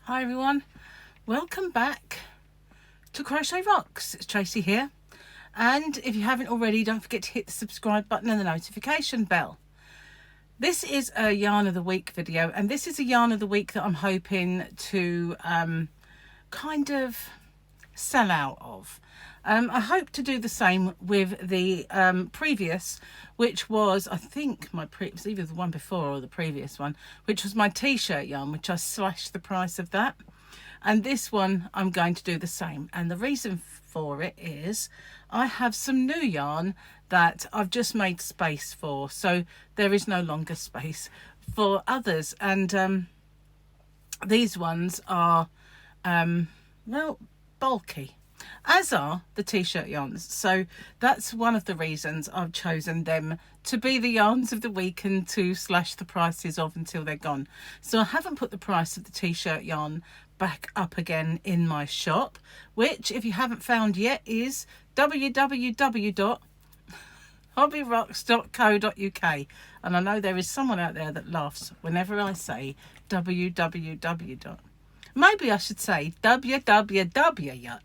Hi everyone, welcome back to Crochet Rocks. It's Tracy here, and if you haven't already, don't forget to hit the subscribe button and the notification bell. This is a yarn of the week video, and this is a yarn of the week that I'm hoping to kind of sell out of. I hope to do the same with the previous, which was, I think it was either the one before or the previous one, which was my t-shirt yarn, which I slashed the price of that. And this one I'm going to do the same, and the reason for it is I have some new yarn that I've just made space for, so there is no longer space for others. And these ones are well, bulky, as are the t-shirt yarns, so that's one of the reasons I've chosen them to be the yarns of the week and to slash the prices of until they're gone. So I haven't put the price of the t-shirt yarn back up again in my shop, which, if you haven't found yet, is www.hobbyrocks.co.uk. and I know there is someone out there that laughs whenever I say www. Maybe I should say www.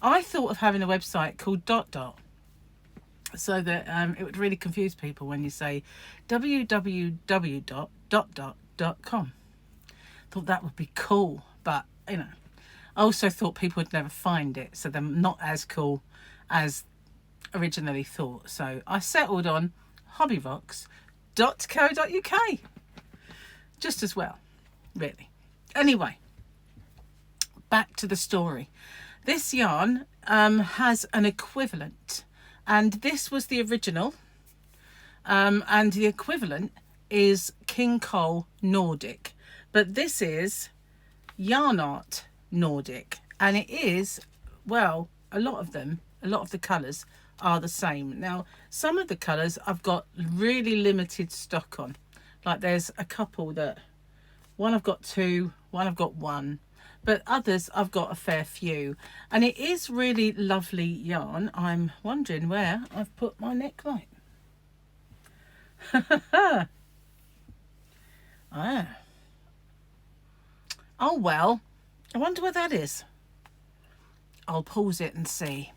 I thought of having a website called ... so that it would really confuse people when you say www.... Thought that would be cool, but you know, I also thought people would never find it, so they're not as cool as originally thought. So I settled on hobbyrocks.co.uk, just as well, really. Anyway, back to the story. This yarn has an equivalent, and this was the original, and the equivalent is King Cole Nordic, but this is Yarn Art Nordic, and it is, well, a lot of the colours are the same. Now, some of the colours I've got really limited stock on, like there's a couple that, one I've got two, one I've got one, but others I've got a fair few, and it is really lovely yarn. I'm wondering where I've put my neckline. Oh well, I wonder where that is. I'll pause it and see.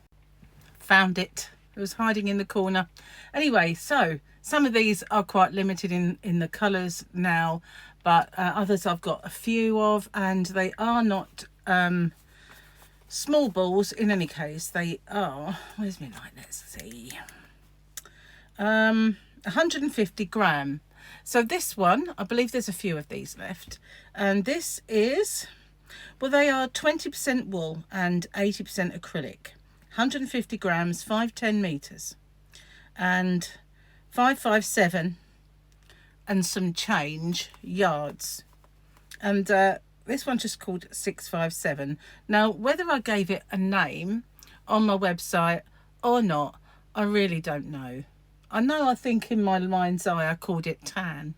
Found it. It was hiding in the corner. Anyway, so some of these are quite limited in the colours now, but others I've got a few of, and they are not small balls in any case. They are, where's my light, let's see, 150 gram. So this one, I believe there's a few of these left, and this is, well, they are 20% wool and 80% acrylic, 150 grams, 510 meters, and 557 and some change yards. And this one's just called 657. Now, whether I gave it a name on my website or not, I really don't know. I think in my mind's eye I called it tan.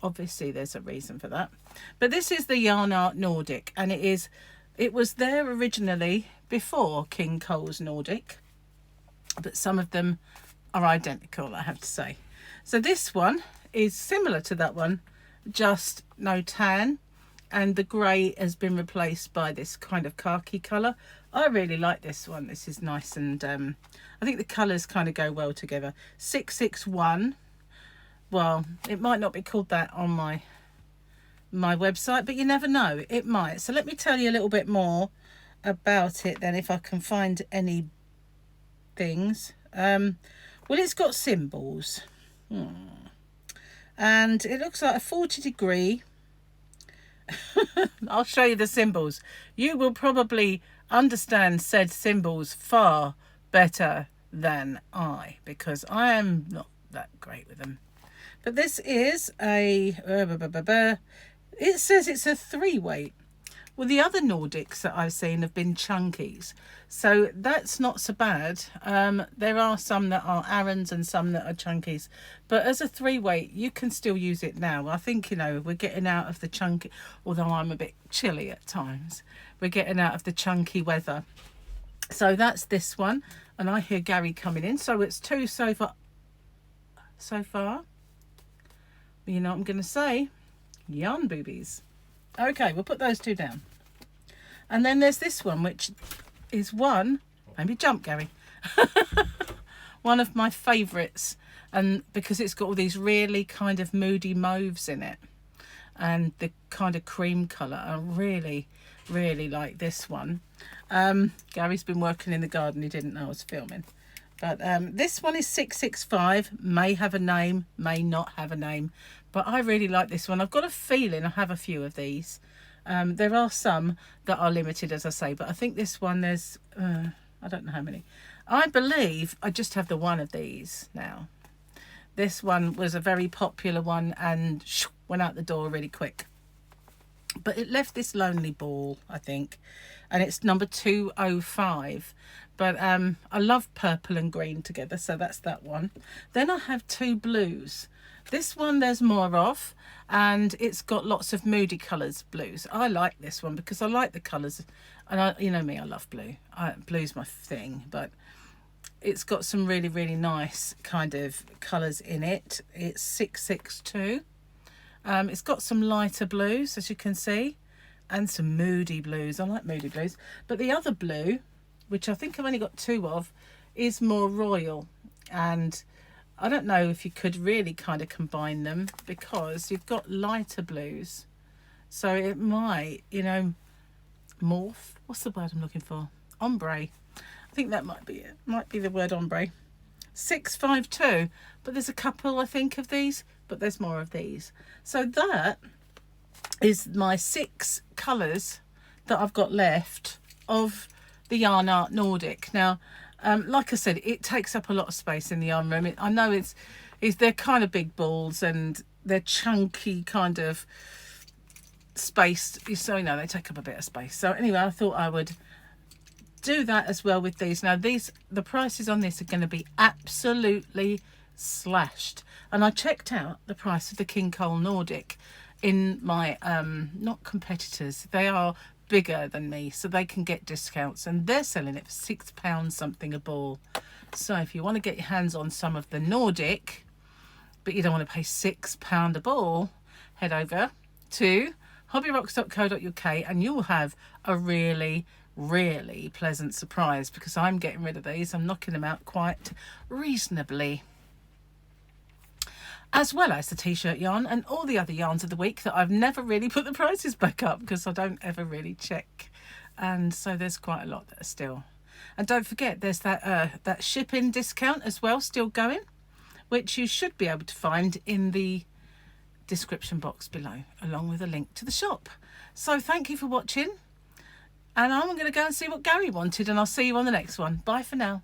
Obviously there's a reason for that. But this is the Yarn Art Nordic, and it was there originally before King Cole's Nordic, but some of them are identical, I have to say. So this one is similar to that one, just no tan, and the grey has been replaced by this kind of khaki colour. I really like this one. This is nice, and I think the colours kind of go well together. 661. Well, it might not be called that on my website, but you never know, it might. So let me tell you a little bit more about it then, if I can find any things. Well, it's got symbols, and it looks like a 40-degree. I'll show you the symbols. You will probably understand said symbols far better than I, because I am not that great with them. But this is a, it says it's a 3-weight. Well, the other Nordics that I've seen have been chunkies, so that's not so bad. There are some that are Arons and some that are chunkies, but as a 3-weight, you can still use it now. I think, you know, we're getting out of the chunky, although I'm a bit chilly at times, we're getting out of the chunky weather. So that's this one, and I hear Gary coming in, so it's 2 so far. You know what I'm going to say? Yarn boobies. Okay, we'll put those two down. And then there's this one, which is one, maybe jump, Gary. One of my favourites, and because it's got all these really kind of moody mauves in it and the kind of cream colour. I really like this one. Gary's been working in the garden, he didn't know I was filming. But this one is 665, may have a name, may not have a name, but I really like this one. I've got a feeling I have a few of these. There are some that are limited, as I say, but I think this one there's, I don't know how many. I believe I just have the one of these now. This one was a very popular one and went out the door really quick. But it left this lonely ball, I think, and it's number 205. But I love purple and green together, so that's that one. Then I have two blues. This one there's more of, and it's got lots of moody colours, blues. I like this one because I like the colours, and you know me, I love blue. Blue's my thing, but it's got some really nice kind of colours in it. It's 662. It's got some lighter blues, as you can see, and some moody blues. I like moody blues. But the other blue, which I think I've only got two of, is more royal. And I don't know if you could really kind of combine them because you've got lighter blues. So it might, you know, morph. What's the word I'm looking for? Ombre. I think that might be it. Might be the word ombre. 652. But there's a couple, I think, of these. But there's more of these. So that is my 6 colours that I've got left of the Yarn Art Nordic. Now, like I said, it takes up a lot of space in the yarn room. I know they're kind of big balls and they're chunky kind of space. So, you know, they take up a bit of space. So anyway, I thought I would do that as well with these. Now, the prices on this are going to be absolutely slashed. And I checked out the price of the King Cole Nordic in my, not competitors, they are bigger than me, so they can get discounts, and they're selling it for £6 something a ball. So if you want to get your hands on some of the Nordic, but you don't want to pay £6 a ball, head over to hobbyrocks.co.uk and you'll have a really pleasant surprise, because I'm getting rid of these. I'm knocking them out quite reasonably, as well as the t-shirt yarn and all the other yarns of the week that I've never really put the prices back up because I don't ever really check. And so there's quite a lot that are still. And don't forget, there's that shipping discount as well still going, which you should be able to find in the description box below, along with a link to the shop. So thank you for watching, and I'm going to go and see what Gary wanted, and I'll see you on the next one. Bye for now.